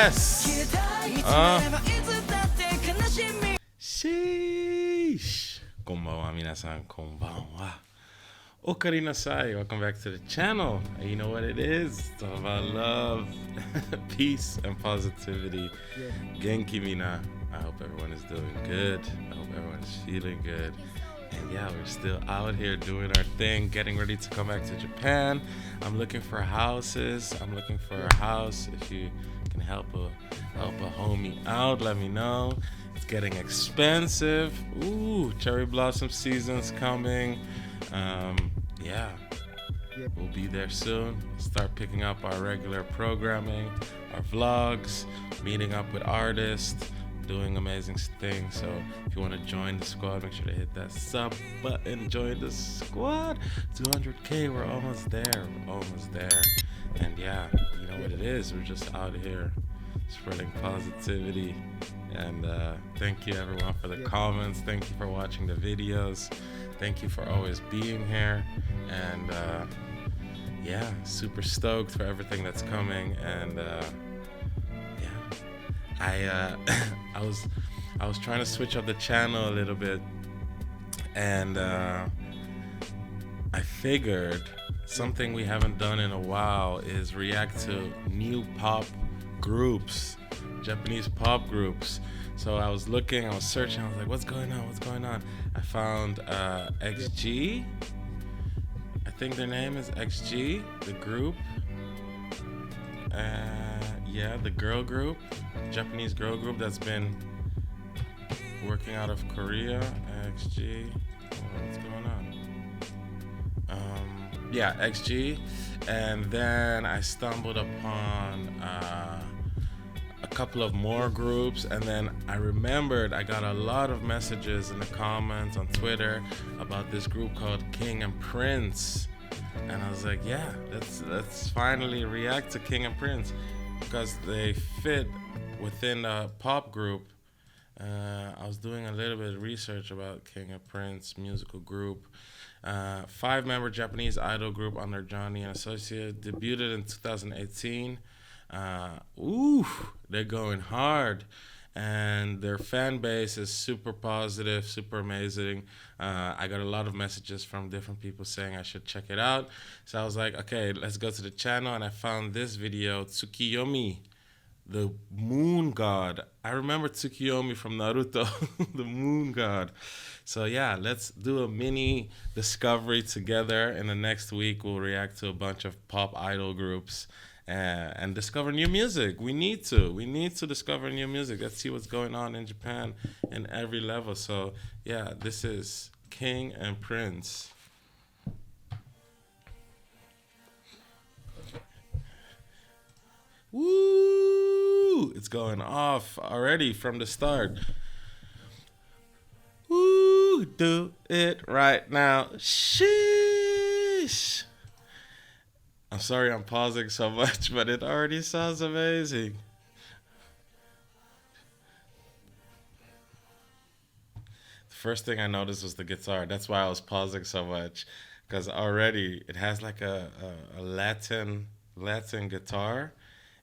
Yes! Sheesh! こんばんは、皆さん、こんばんは。おかえりなさい. Welcome back to the channel. You know what it is? It's all about love, peace, and positivity. Genki mina. I hope everyone is doing good. I hope everyone is feeling good. And yeah, we're still out here doing our thing, getting ready to come back to Japan. I'm looking for houses. I'm looking for a house. If you can help a homie out, let me know. It's getting expensive. Ooh, cherry blossom season's coming. Yeah, we'll be there soon. Start picking up our regular programming, our vlogs, meeting up with artists, doing amazing things. So if you want to join the squad, make sure to hit that sub button. Join the squad. 200K, we're almost there. And yeah, you know what it is. We're just out here spreading positivity. And thank you everyone for the comments. Thank you for watching the videos. Thank you for always being here. And yeah, super stoked for everything that's coming. And I was trying to switch up the channel a little bit, and I figured something we haven't done in a while is react to new pop groups, Japanese pop groups. So I was searching, I was like, what's going on? I found XG. I think their name is XG, the group. Yeah, the girl group, Japanese girl group that's been working out of Korea. XG. What's going on? Yeah, XG. And then I stumbled upon a couple of more groups, and then I remembered I got a lot of messages in the comments on Twitter about this group called King and Prince. And I was like, yeah, let's finally react to King and Prince, because they fit within the pop group. I was doing a little bit of research about King and Prince musical group. 5-member Japanese idol group under Johnny and Associate, debuted in 2018. They're going hard. And their fan base is super positive, super amazing. I got a lot of messages from different people saying I should check it out. So I was like, okay, let's go to the channel. And I found this video, Tsukiyomi, the moon god. I remember Tsukiyomi from Naruto, the moon god. So yeah, let's do a mini discovery together. In the next week, we'll react to a bunch of pop idol groups. And discover new music. We need to discover new music. Let's see what's going on in Japan in every level. So yeah, this is King and Prince. Woo! It's going off already from the start. Woo! Do it right now. Sheesh! I'm sorry I'm pausing so much, but it already sounds amazing. The first thing I noticed was the guitar. That's why I was pausing so much, because already it has like a Latin guitar.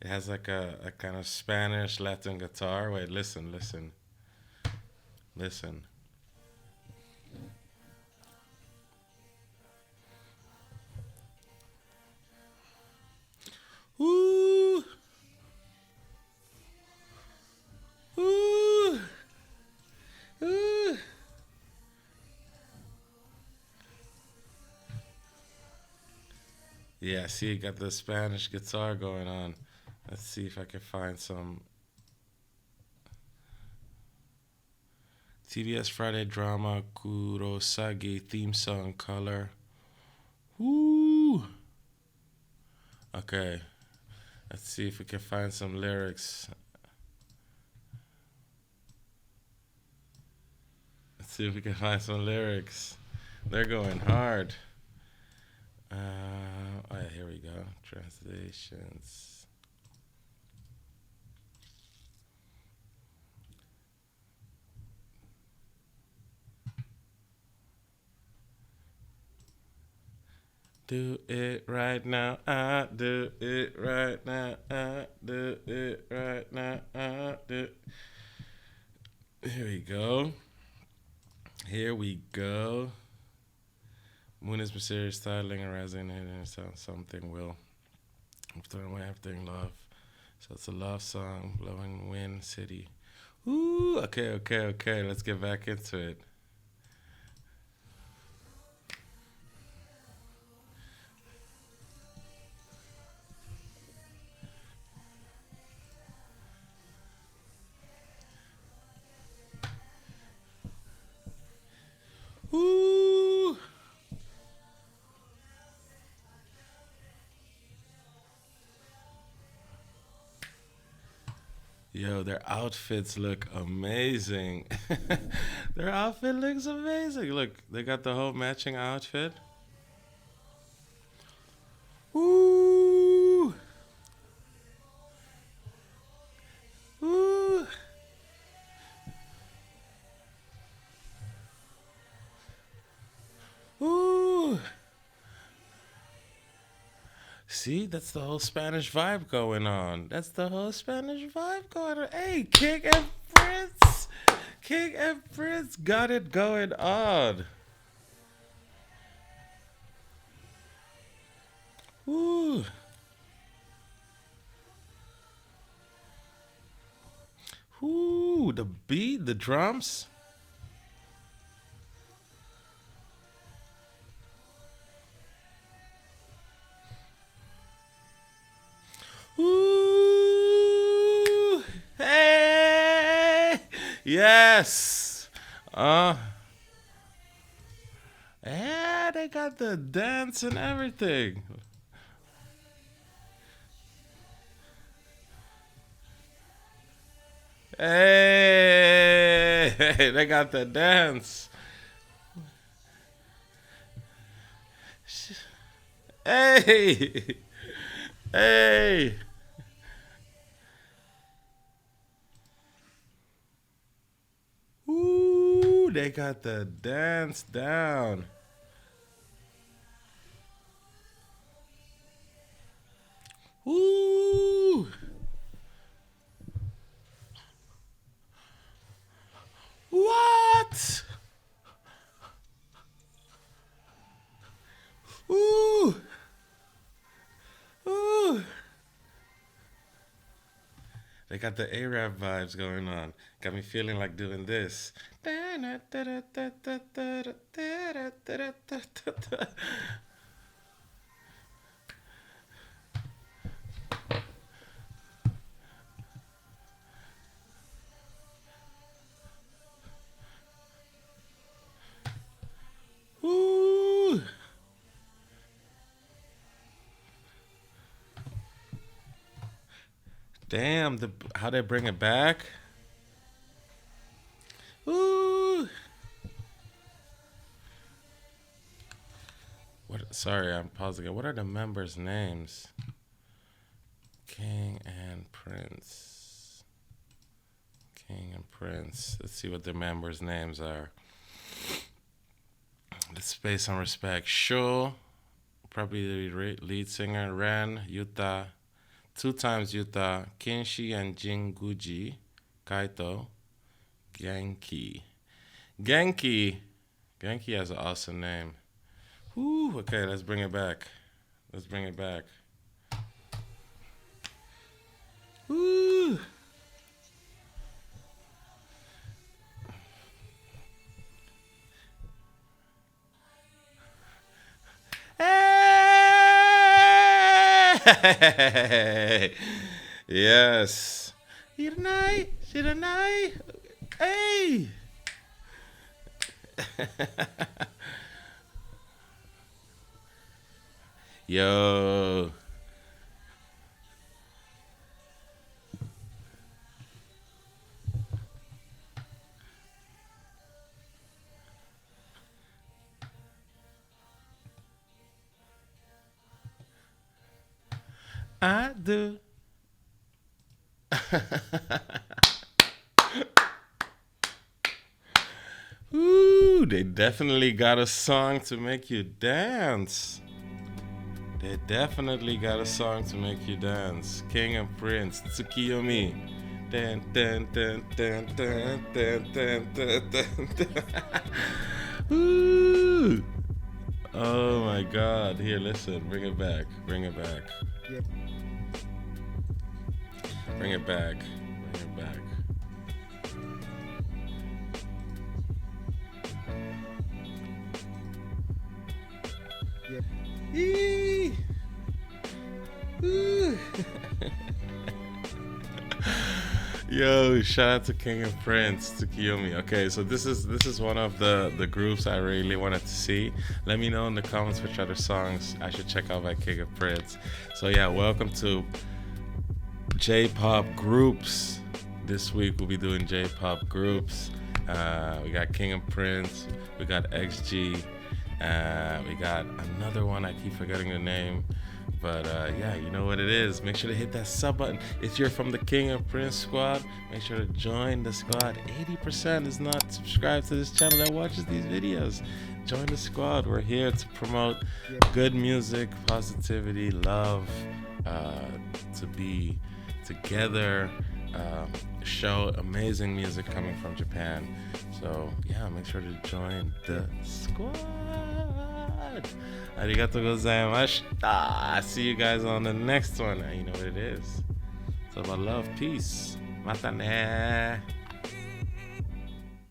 It has like a kind of Spanish Latin guitar. Wait, listen. Ooh. Ooh. Ooh. Yeah, see, you got the Spanish guitar going on. Let's see if I can find some TBS Friday drama Kurosagi theme song color. Woo! Okay. Let's see if we can find some lyrics. They're going hard. Yeah, here we go. Translations. do it right now. I do it right now. I do it right now. I do. Here we go. Here we go. Moon is mysterious, styling, and resonating. Something will. After in love. So it's a love song, blowing wind, city. Ooh, okay. Let's get back into it. Ooh. Yo, their outfits look amazing. Their outfit looks amazing. Look, they got the whole matching outfit. Ooh. Ooh. Ooh. See, that's the whole Spanish vibe going on. Hey, King and Prince. King and Prince got it going on. Ooh. Ooh, the beat, the drums. Ooh, hey, yes. Yeah, they got the dance and everything. Hey, they got the dance. Hey, hey. Ooh, they got the dance down. Ooh. What? Ooh. Ooh. They got the Arab vibes going on. Got me feeling like doing this. Ooh. Damn, how they bring it back. Ooh. Sorry, I'm pausing it. What are the members' names? King and Prince. King and Prince. Let's see what the members' names are. Let's pay some respect. Sho, probably the lead singer. Ren, Yuta. 2 times Yuta. Kinshi and Jinguji. Kaito. Genki. Genki has an awesome name. Whew, okay, let's bring it back. Woo. Hey! Yes. Shiranai. Hey! Yo. I do. Ooh, they definitely got a song to make you dance. They definitely got a song to make you dance. King and Prince, Tsuki Yomi. Dun, dun, dun, dun, dun, dun, dun, dun, dun, dun. Ooh. Oh my God. Here, listen. Bring it back. Bring it back. Yep. Bring it back. Bring it back. Yep. Yee. Ooh. Yo, shout out to King and Prince, to Kiyomi. Okay, so this is one of the groups I really wanted to see. Let me know in the comments which other songs I should check out by King and Prince. So yeah, welcome to J-pop groups. This week we'll be doing J-pop groups. We got King and Prince, we got XG, we got another one, I keep forgetting the name. But yeah, you know what it is. Make sure to hit that sub button. If you're from the King and Prince squad, make sure to join the squad. 80% is not subscribed to this channel that watches these videos. Join the squad. We're here to promote good music, positivity, love, to be together, show amazing music coming from Japan. So yeah, make sure to join the squad. Arigatou gozaimashita. See you guys on the next one. You know what it is. It's about love. Peace. Mata ne.